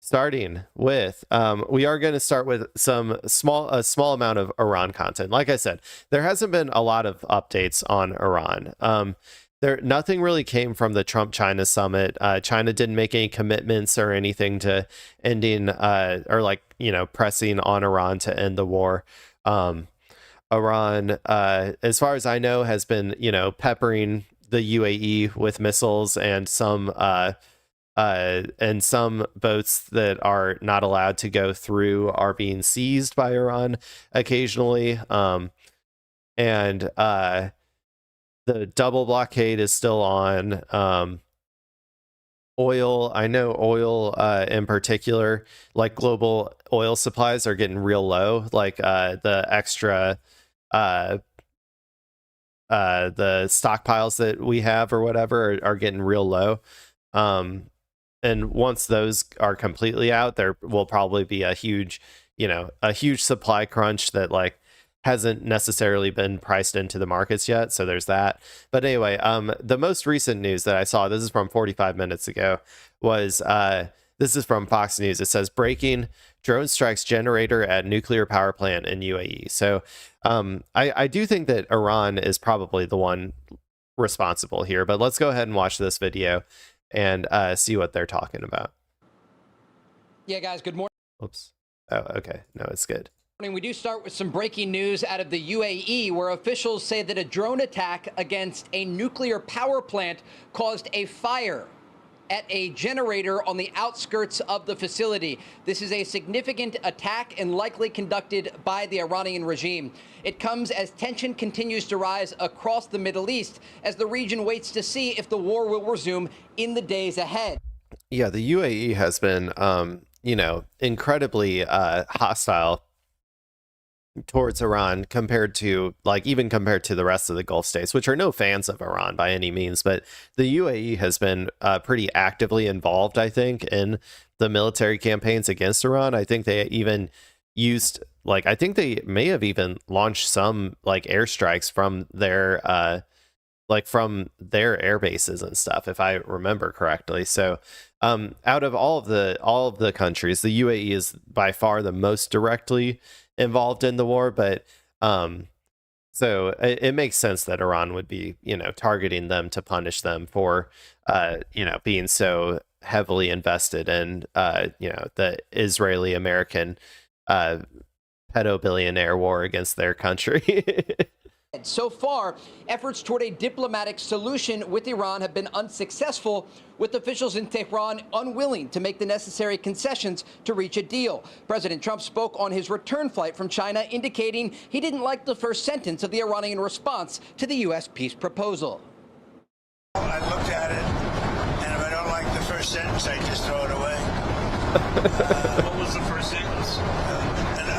starting with we are going to start with a small amount of Iran content. Like I said, there hasn't been a lot of updates on Iran. Nothing really came from the Trump-China summit. China didn't make any commitments or anything to ending or pressing on Iran to end the war. Iran, as far as I know, has been peppering the UAE with missiles and some boats that are not allowed to go through are being seized by Iran occasionally. And the double blockade is still on. Oil, I know oil in particular, like global oil supplies are getting real low. Like the extra the stockpiles that we have or whatever are getting real low. And once those are completely out, there will probably be a huge supply crunch that hasn't necessarily been priced into the markets yet. So there's that. But anyway, the most recent news that I saw, this is from 45 minutes ago, was this is from Fox News. It says, breaking: drone strikes generator at nuclear power plant in UAE. So I do think that Iran is probably the one responsible here, but let's go ahead and watch this video and see what they're talking about. Yeah, guys, good morning. Oops. Oh, okay. No, it's good. We do start with some breaking news out of the UAE, where officials say that a drone attack against a nuclear power plant caused a fire at a generator on the outskirts of the facility. This is a significant attack and likely conducted by the Iranian regime. It comes as tension continues to rise across the Middle East as the region waits to see if the war will resume in the days ahead. Yeah, the UAE has been, incredibly hostile towards Iran compared to the rest of the Gulf states, which are no fans of Iran by any means. But the UAE has been pretty actively involved, I think, in the military campaigns against Iran. I think they even used I think they may have even launched some airstrikes from their air bases and stuff, if I remember correctly. So out of all of the countries, the UAE is by far the most directly involved in the war, but so it makes sense that Iran would be targeting them to punish them for being so heavily invested in the Israeli American pedo billionaire war against their country. So far, efforts toward a diplomatic solution with Iran have been unsuccessful, with officials in Tehran unwilling to make the necessary concessions to reach a deal. President Trump spoke on his return flight from China, indicating he didn't like the first sentence of the Iranian response to the U.S. peace proposal. I looked at it, and if I don't like the first sentence, I just throw it away. What was the first sentence?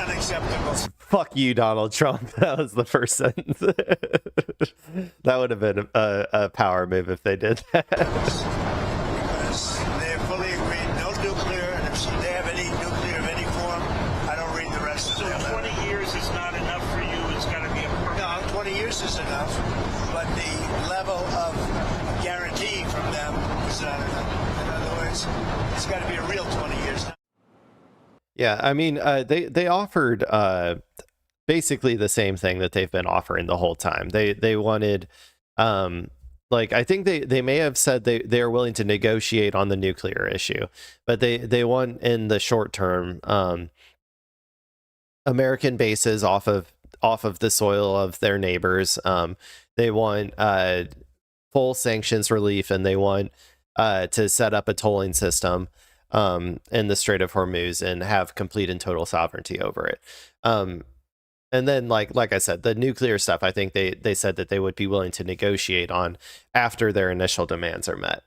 Unacceptable. Fuck you, Donald Trump. That was the first sentence. That would have been a power move if they did that. Because they fully agreed, no nuclear, and if they have any nuclear of any form, I don't read the rest of it. So 20 years is not enough for you. It's got to be a permanent. No, 20 years is enough, but the level of guarantee from them is not enough. In other words, it's got to be a real 20 years. Yeah, I mean, they offered basically the same thing that they've been offering the whole time. They wanted, I think they may have said they are willing to negotiate on the nuclear issue, but they want in the short term American bases off of the soil of their neighbors. They want full sanctions relief, and they want to set up a tolling system in the Strait of Hormuz and have complete and total sovereignty over it. And then, like I said, the nuclear stuff, I think they said that they would be willing to negotiate on after their initial demands are met.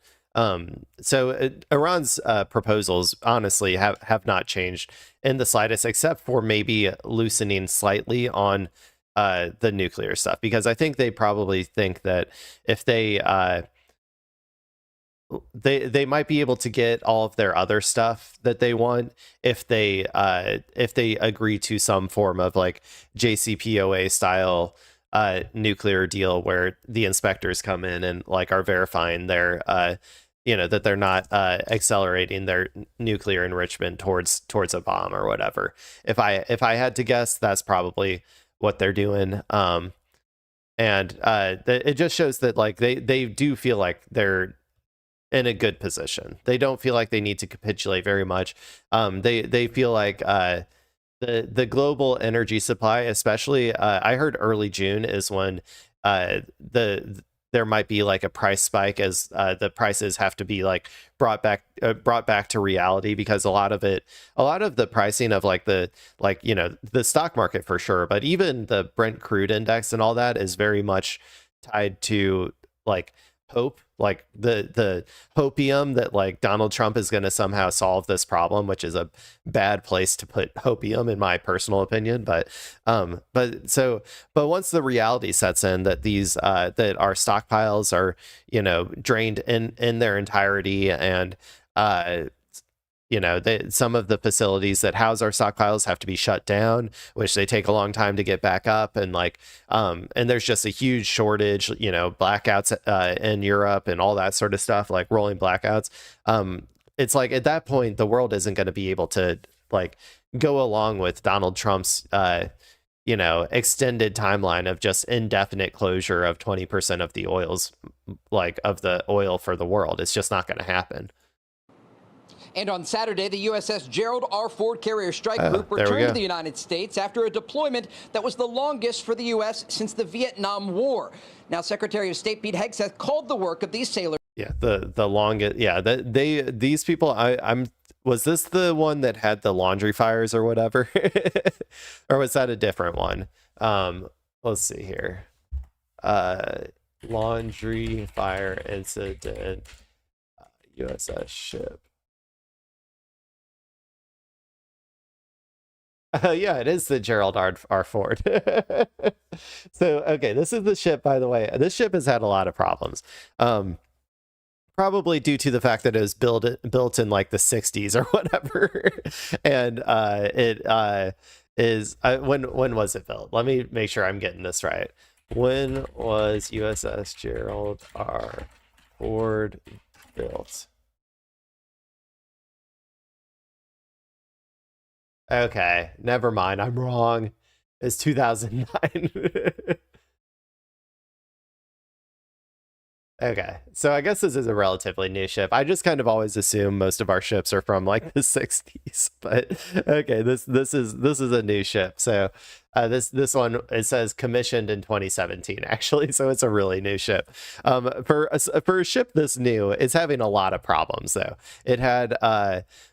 So Iran's proposals, honestly, have not changed in the slightest, except for maybe loosening slightly on the nuclear stuff, because I think they probably think that if they might be able to get all of their other stuff that they want if they agree to some form of JCPOA style nuclear deal where the inspectors come in and are verifying their that they're not accelerating their nuclear enrichment towards a bomb or whatever. If I had to guess, that's probably what they're doing. And it just shows that like they do feel like they're in a good position. They don't feel like they need to capitulate very much. They feel like the global energy supply, especially I heard early June is when there might be like a price spike as the prices have to be like brought back to reality, because a lot of the pricing of like the stock market for sure, but even the Brent crude index and all that is very much tied to like hope, like the hopium that like Donald Trump is going to somehow solve this problem, which is a bad place to put hopium in my personal opinion. But once the reality sets in that these that our stockpiles are drained in their entirety, and some of the facilities that house our stockpiles have to be shut down, which they take a long time to get back up. And and there's just a huge shortage, blackouts in Europe and all that sort of stuff, like rolling blackouts. It's like at that point, the world isn't going to be able to like go along with Donald Trump's, extended timeline of just indefinite closure of 20% of the of the oil for the world. It's just not going to happen. And on Saturday, the USS Gerald Ford Carrier Strike Group returned to the United States after a deployment that was the longest for the U.S. since the Vietnam War. Now, Secretary of State Pete Hegseth called the work of these sailors. Yeah, the longest. Yeah, these people. Was this the one that had the laundry fires or whatever, or was that a different one? Let's see here. Laundry fire incident. USS ship. Yeah, it is the Gerald R. Ford. So, okay, this is the ship, by the way. This ship has had a lot of problems. Probably due to the fact that it was built in like the 60s or whatever. And it is when was it built? Let me make sure I'm getting this right. When was USS Gerald R. Ford built? Okay, never mind. I'm wrong. It's 2009. Okay, so I guess this is a relatively new ship. I just kind of always assume most of our ships are from like the 60s, but okay, this is a new ship. So this one, it says commissioned in 2017 actually, so it's a really new ship. For a ship this new, it's having a lot of problems though. It had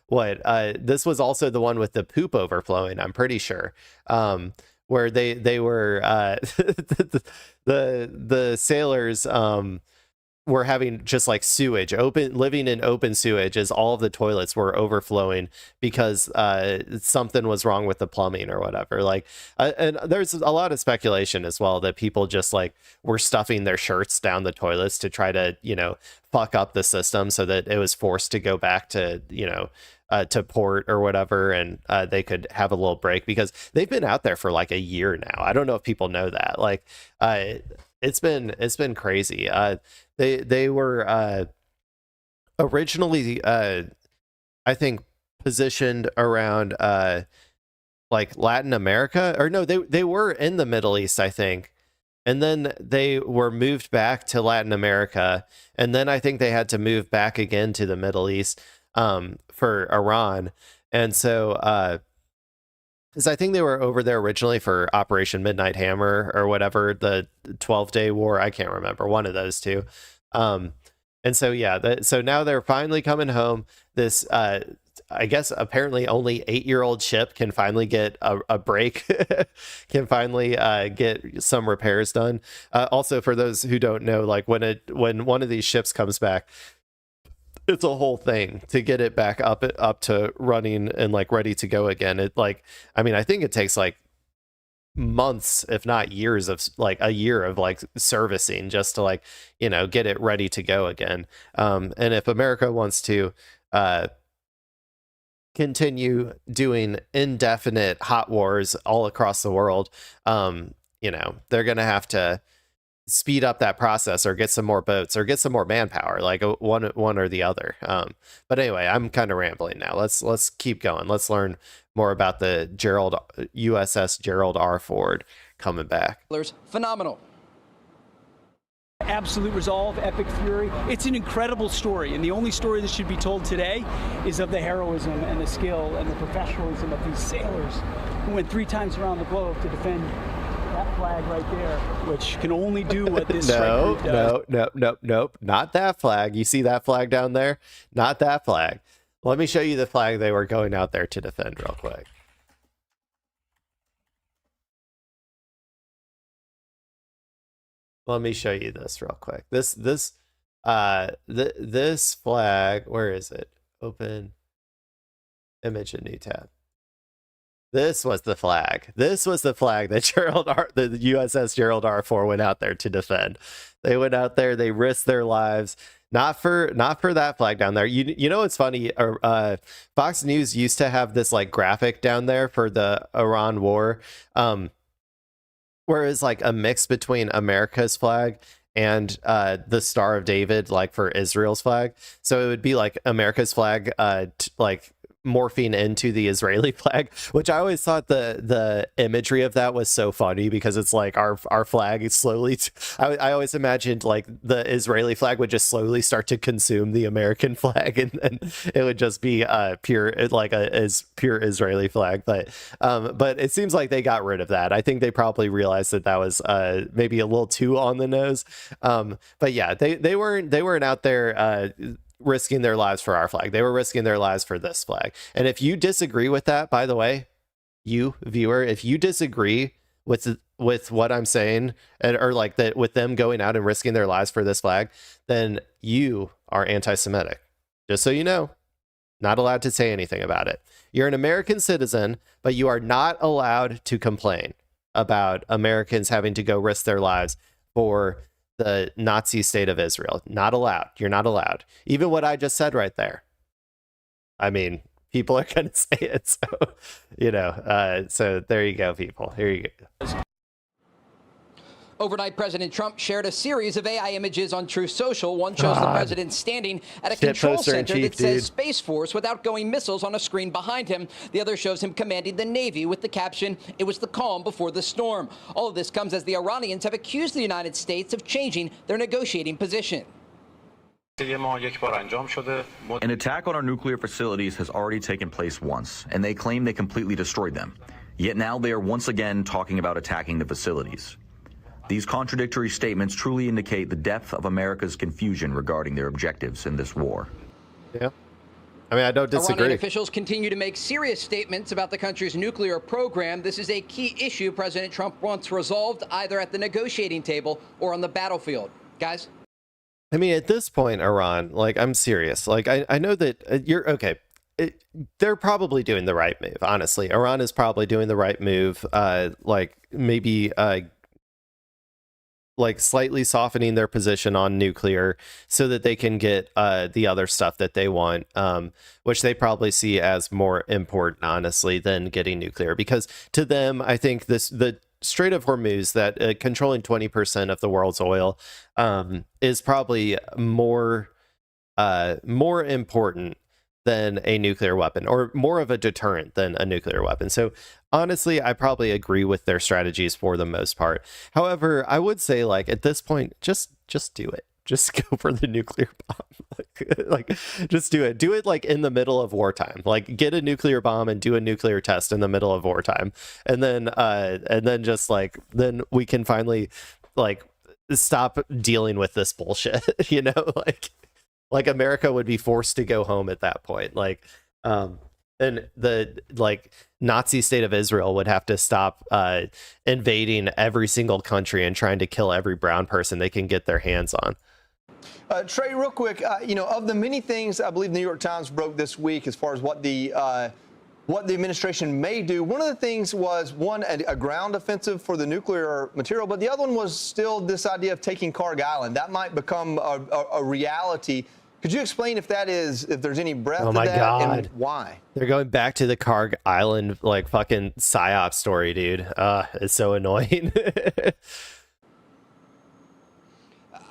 this was also the one with the poop overflowing, I'm pretty sure. Where they were the sailors were having just like sewage living in open sewage, as all of the toilets were overflowing because something was wrong with the plumbing or whatever. Like and there's a lot of speculation as well that people just like were stuffing their shirts down the toilets to try to fuck up the system so that it was forced to go back to to port or whatever, and they could have a little break, because they've been out there for like a year now. I don't know if people know that. Like it's been crazy. They were originally I think positioned around like Latin America, or no, they were in the Middle East, I think. And then they were moved back to Latin America, and then I think they had to move back again to the Middle East for Iran. And so because I think they were over there originally for Operation Midnight Hammer or whatever, the 12-day war. I can't remember, one of those two. And so, yeah, so now they're finally coming home. This, I guess, apparently only 8-year-old ship can finally get a break, can finally get some repairs done. Also, for those who don't know, like when one of these ships comes back, it's a whole thing to get it back up to running and like ready to go again. It like, I mean, I think it takes like months, if not years, of like a year of like servicing just to like, get it ready to go again. And if America wants to continue doing indefinite hot wars all across the world, they're going to have to speed up that process or get some more boats or get some more manpower, like one or the other. But anyway, I'm kind of rambling now. Let's keep going. Let's learn more about the USS Gerald R. Ford coming back. Phenomenal. Absolute resolve, epic fury. It's an incredible story, and the only story that should be told today is of the heroism and the skill and the professionalism of these sailors who went 3 times around the globe to defend that flag right there, which can only do what this no, does. Nope, not that flag. You see that flag down there? Not that flag. Let me show you the flag they were going out there to defend real quick. Let me show you this real quick. This flag, where is it? Open image in new tab. This was the flag. This was the flag that the USS Gerald R. Ford went out there to defend. They went out there, they risked their lives. Not for that flag down there. You know what's funny? Fox News used to have this like graphic down there for the Iran war. Whereas like a mix between America's flag and the Star of David, like for Israel's flag. So it would be like America's flag, like morphing into the Israeli flag, which I always thought the imagery of that was so funny because it's like our flag is slowly I always imagined like the Israeli flag would just slowly start to consume the American flag, and it would just be pure pure Israeli flag. But it seems like they got rid of that. I think they probably realized that was maybe a little too on the nose. But yeah, they weren't out there risking their lives for our flag. They were risking their lives for this flag. And if you disagree with that, by the way, you viewer, if you disagree with what I'm saying, or like that with them going out and risking their lives for this flag, then you are anti-Semitic. Just so you know, not allowed to say anything about it. You're an American citizen, but you are not allowed to complain about Americans having to go risk their lives for the Nazi state of Israel. Not allowed. You're not allowed. Even what I just said right there. I mean, people are going to say it. So, so there you go, people. Here you go. Overnight, President Trump shared a series of AI images on Truth Social. One shows the president standing at a control center that says Space Force with outgoing missiles on a screen behind him. The other shows him commanding the Navy with the caption, "It was the calm before the storm." All of this comes as the Iranians have accused the United States of changing their negotiating position. An attack on our nuclear facilities has already taken place once, and they claim they completely destroyed them. Yet now they are once again talking about attacking the facilities. These contradictory statements truly indicate the depth of America's confusion regarding their objectives in this war. Yeah. I mean, I don't disagree. Iranian officials continue to make serious statements about the country's nuclear program. This is a key issue President Trump wants resolved either at the negotiating table or on the battlefield. Guys? I mean, at this point, Iran, like, I'm serious. Like, I know that you're okay. They're probably doing the right move. Honestly, Iran is probably doing the right move. Like maybe like slightly softening their position on nuclear so that they can get the other stuff that they want, which they probably see as more important, honestly, than getting nuclear. Because to them, I think the Strait of Hormuz, that controlling 20% of the world's oil, is probably more important than a nuclear weapon, or more of a deterrent than a nuclear weapon. So honestly, I probably agree with their strategies for the most part. However, I would say, like, at this point, just do it. Just go for the nuclear bomb. like just do it. Do it like in the middle of wartime. Like get a nuclear bomb and do a nuclear test in the middle of wartime. And then just like, then we can finally like stop dealing with this bullshit, you know, like America would be forced to go home at that point. Like, and the like Nazi state of Israel would have to stop invading every single country and trying to kill every brown person they can get their hands on. Trey, real quick, you know, of the many things I believe the New York Times broke this week as far as what the administration may do, one of the things was, one, a ground offensive for the nuclear material, but the other one was still this idea of taking Karg Island. That might become a reality. Could you explain if there's any breadth to that and why? They're going back to the Karg Island, like fucking psyop story, dude. It's so annoying.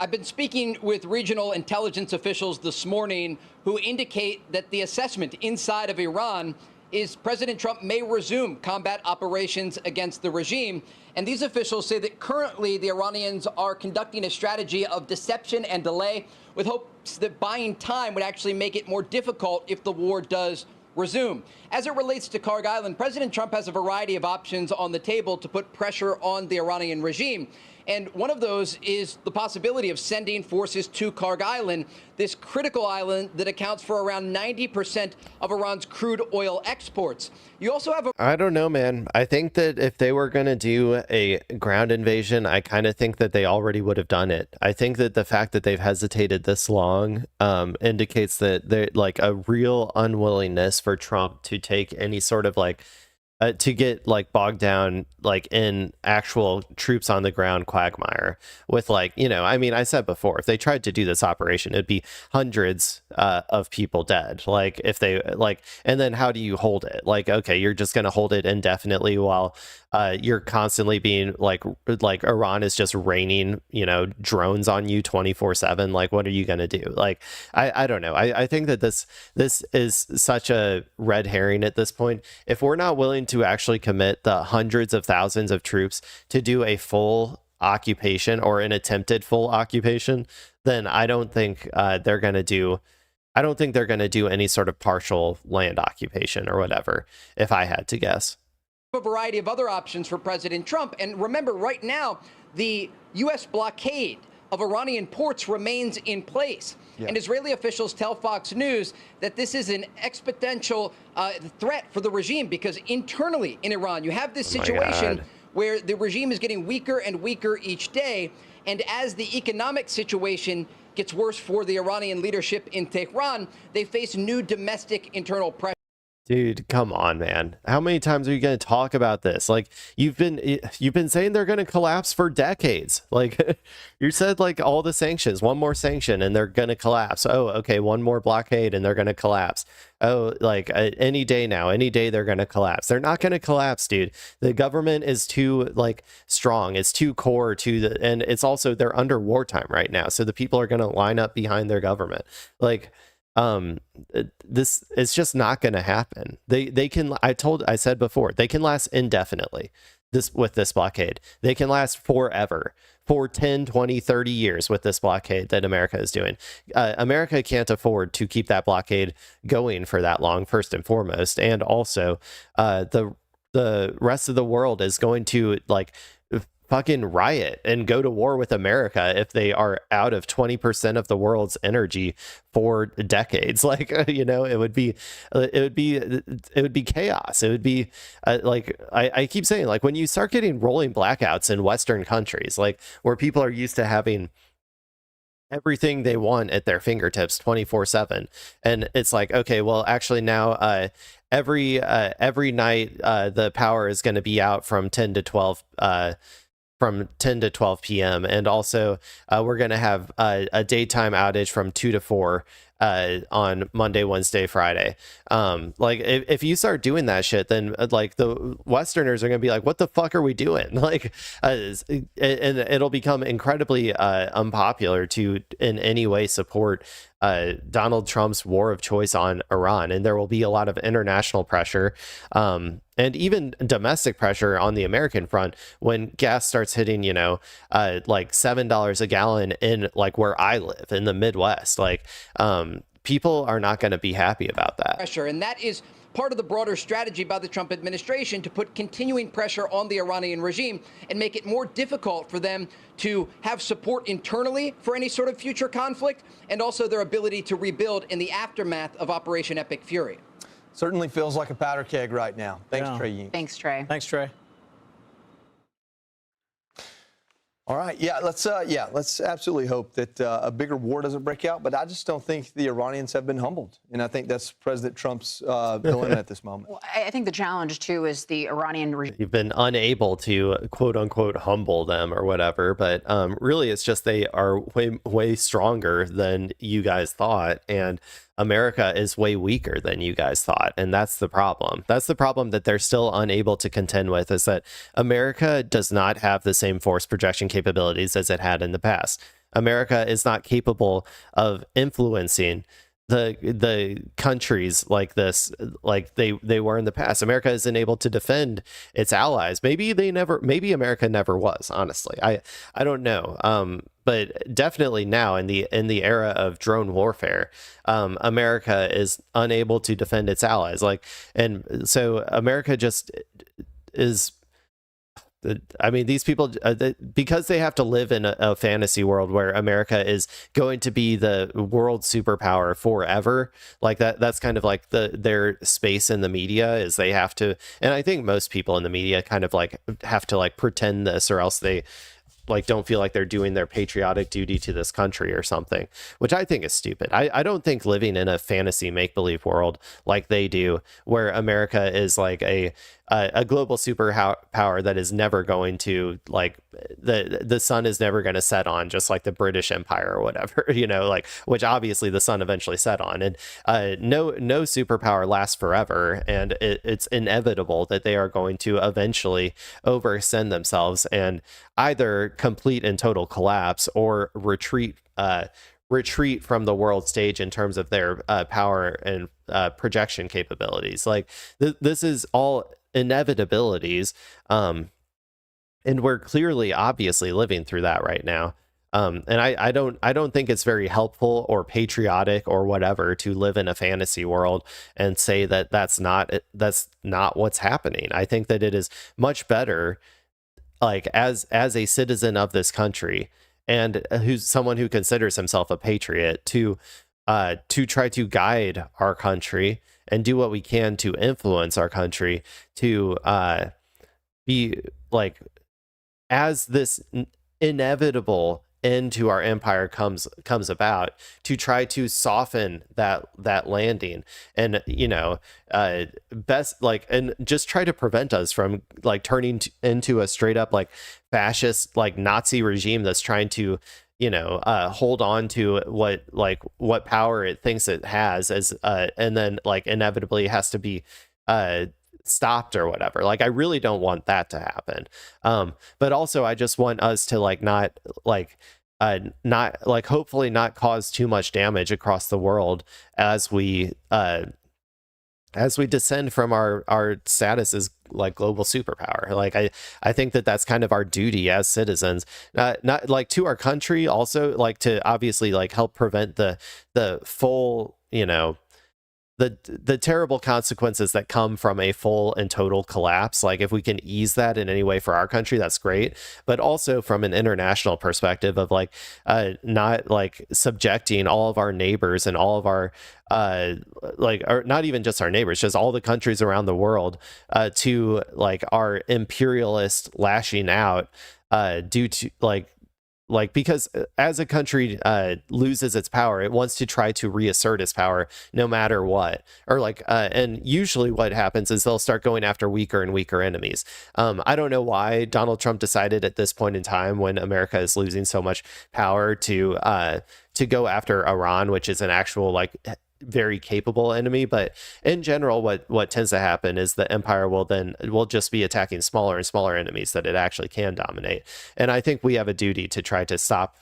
I've been speaking with regional intelligence officials this morning who indicate that the assessment inside of Iran is President Trump may resume combat operations against the regime. And these officials say that currently the Iranians are conducting a strategy of deception and delay with hopes that buying time would actually make it more difficult if the war does resume. As it relates to Karg Island, President Trump has a variety of options on the table to put pressure on the Iranian regime. And one of those is the possibility of sending forces to Karg Island, this critical island that accounts for around 90% of Iran's crude oil exports. You also have I don't know, man. I think that if they were going to do a ground invasion, I kind of think that they already would have done it. I think that the fact that they've hesitated this long indicates that they're like a real unwillingness for Trump to take any sort of like to get like bogged down like in actual troops on the ground quagmire with like, you know, I mean, I said before, if they tried to do this operation, it'd be hundreds of people dead. Like if they like, and then how do you hold it? Like, okay, you're just going to hold it indefinitely while you're constantly being like Iran is just raining, you know, drones on you 24/7. Like, what are you going to do? Like, I don't know. I think that this is such a red herring at this point. If we're not willing to actually commit the hundreds of thousands of troops to do a full occupation or an attempted full occupation, then I don't think they're going to do. I don't think they're going to do any sort of partial land occupation or whatever, if I had to guess. A variety of other options for President Trump. And remember, right now, the U.S. blockade of Iranian ports remains in place. Yeah. And Israeli officials tell Fox News that this is an exponential threat for the regime because internally in Iran, you have this situation where the regime is getting weaker and weaker each day. And as the economic situation gets worse for the Iranian leadership in Tehran, they face new domestic internal pressure. Dude, come on, man. How many times are you going to talk about this? Like you've been saying they're going to collapse for decades. Like you said, like all the sanctions, one more sanction and they're going to collapse. Oh, okay. One more blockade and they're going to collapse. Oh, like any day now, any day they're going to collapse. They're not going to collapse, dude. The government is too like strong. It's too core to the, and it's also they're under wartime right now. So the people are going to line up behind their government. Like, this is just not going to happen. They can, I said before, they can last indefinitely with this blockade. They can last forever, for 10, 20, 30 years with this blockade that America is doing. America can't afford to keep that blockade going for that long, first and foremost. And also, the rest of the world is going to like fucking riot and go to war with America if they are out of 20% of the world's energy for decades. Like, you know, it would be chaos. It would be like, I keep saying, like when you start getting rolling blackouts in Western countries, like where people are used to having everything they want at their fingertips 24/7. And it's like, okay, well, actually now, every night, the power is going to be out from 10 to 12 p.m. And also we're going to have a daytime outage from 2 to 4 on Monday, Wednesday, Friday. Like if you start doing that shit, then like the Westerners are going to be like, what the fuck are we doing? Like, and it'll become incredibly unpopular to in any way support Donald Trump's war of choice on Iran. And there will be a lot of international pressure and even domestic pressure on the American front when gas starts hitting, you know, like $7 a gallon in like where I live in the Midwest. Like people are not going to be happy about that. Pressure, and that is part of the broader strategy by the Trump administration to put continuing pressure on the Iranian regime and make it more difficult for them to have support internally for any sort of future conflict, and also their ability to rebuild in the aftermath of Operation Epic Fury. Certainly feels like a powder keg right now. Thanks, Trey. Thanks, Trey. Thanks, Trey. All right, let's absolutely hope that a bigger war doesn't break out. But I just don't think the Iranians have been humbled, and I think that's President Trump's dilemma at this moment. Well, I think the challenge too is the Iranian regime. You've been unable to quote unquote humble them or whatever, but really it's just they are way stronger than you guys thought, and America is way weaker than you guys thought. And that's the problem. That's the problem that they're still unable to contend with, is that America does not have the same force projection capabilities as it had in the past. America is not capable of influencing the countries like this, like they were in the past. America isn't able to defend its allies. Maybe America never was, honestly. I don't know. But definitely now in the era of drone warfare, America is unable to defend its allies. And so America just is. I mean, these people, because they have to live in a fantasy world where America is going to be the world superpower forever, like that's kind of like their space in the media is they have to, and I think most people in the media kind of like have to like pretend this, or else they like don't feel like they're doing their patriotic duty to this country or something, which I think is stupid. I don't think living in a fantasy make-believe world like they do, where America is like a global superpower that is never going to, like, the sun is never going to set on, just like the British Empire or whatever, you know, like, which obviously the sun eventually set on. And no superpower lasts forever, and it's inevitable that they are going to eventually overextend themselves and either complete and total collapse or retreat from the world stage in terms of their power and projection capabilities. Like this is all inevitabilities, and we're clearly obviously living through that right now. And I don't think it's very helpful or patriotic or whatever to live in a fantasy world and say that that's not what's happening. I think that it is much better, like as a citizen of this country and who's someone who considers himself a patriot, to try to guide our country and do what we can to influence our country to be like, as this inevitable end to our empire comes about, to try to soften that landing, and best, like, and just try to prevent us from like turning into a straight up like fascist, like Nazi regime that's trying to hold on to what power it thinks it has, as and then like inevitably has to be stopped or whatever. Like, I really don't want that to happen. But also I just want us to hopefully not cause too much damage across the world as we descend from our status as like global superpower. Like I think that that's kind of our duty as citizens, not like to our country, also like to obviously like help prevent the full, the terrible consequences that come from a full and total collapse. Like, if we can ease that in any way for our country, that's great. But also from an international perspective of like not like subjecting all of our neighbors and all of our or not even just our neighbors, just all the countries around the world to like our imperialist lashing out due to because as a country loses its power, it wants to try to reassert its power no matter what. Or and usually what happens is they'll start going after weaker and weaker enemies. I don't know why Donald Trump decided at this point in time, when America is losing so much power, to go after Iran, which is an actual like very capable enemy. But in general, what tends to happen is the empire will just be attacking smaller and smaller enemies that it actually can dominate. And I think we have a duty to try to stop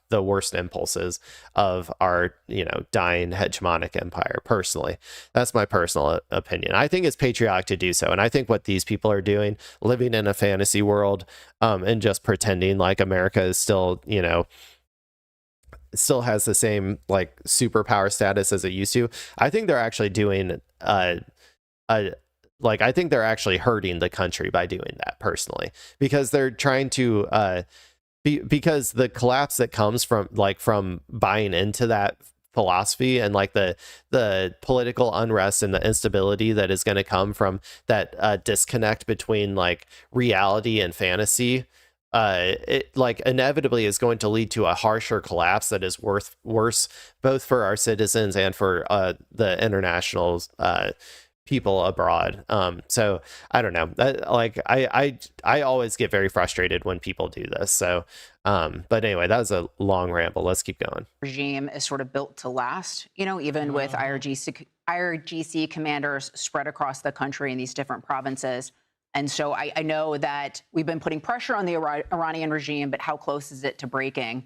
the worst impulses of our dying hegemonic empire. Personally, that's my personal opinion. I think it's patriotic to do so, and I think what these people are doing, living in a fantasy world and just pretending like America is still has the same like superpower status as it used to, I think they're actually doing I think they're actually hurting the country by doing that, personally, because they're trying to because the collapse that comes from buying into that philosophy, and like the political unrest and the instability that is going to come from that disconnect between like reality and fantasy, it like inevitably is going to lead to a harsher collapse that is worse both for our citizens and for the international people abroad. So I don't know, I always get very frustrated when people do this. So but anyway, that was a long ramble. Let's keep going. Regime is sort of built to last, even with IRGC commanders spread across the country in these different provinces. And so I know that we've been putting pressure on the Iranian regime, but how close is it to breaking?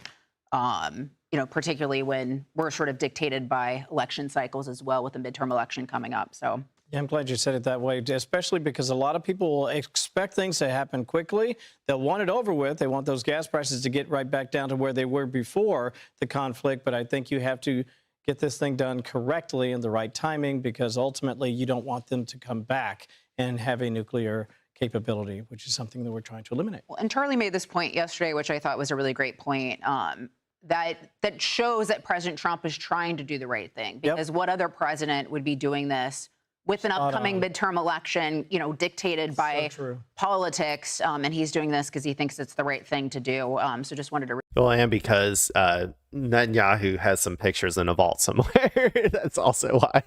particularly when we're sort of dictated by election cycles as well, with the midterm election coming up. So. Yeah, I'm glad you said it that way, especially because a lot of people will expect things to happen quickly. They'll want it over with. They want those gas prices to get right back down to where they were before the conflict. But I think you have to get this thing done correctly in the right timing, because ultimately you don't want them to come back and have a nuclear capability, which is something that we're trying to eliminate. Well, and Charlie made this point yesterday, which I thought was a really great point. That shows that President Trump is trying to do the right thing, because what other president would be doing this with an upcoming midterm election, dictated by politics, and he's doing this because he thinks it's the right thing to do. So just wanted to. Well, and because Netanyahu has some pictures in a vault somewhere. That's also why.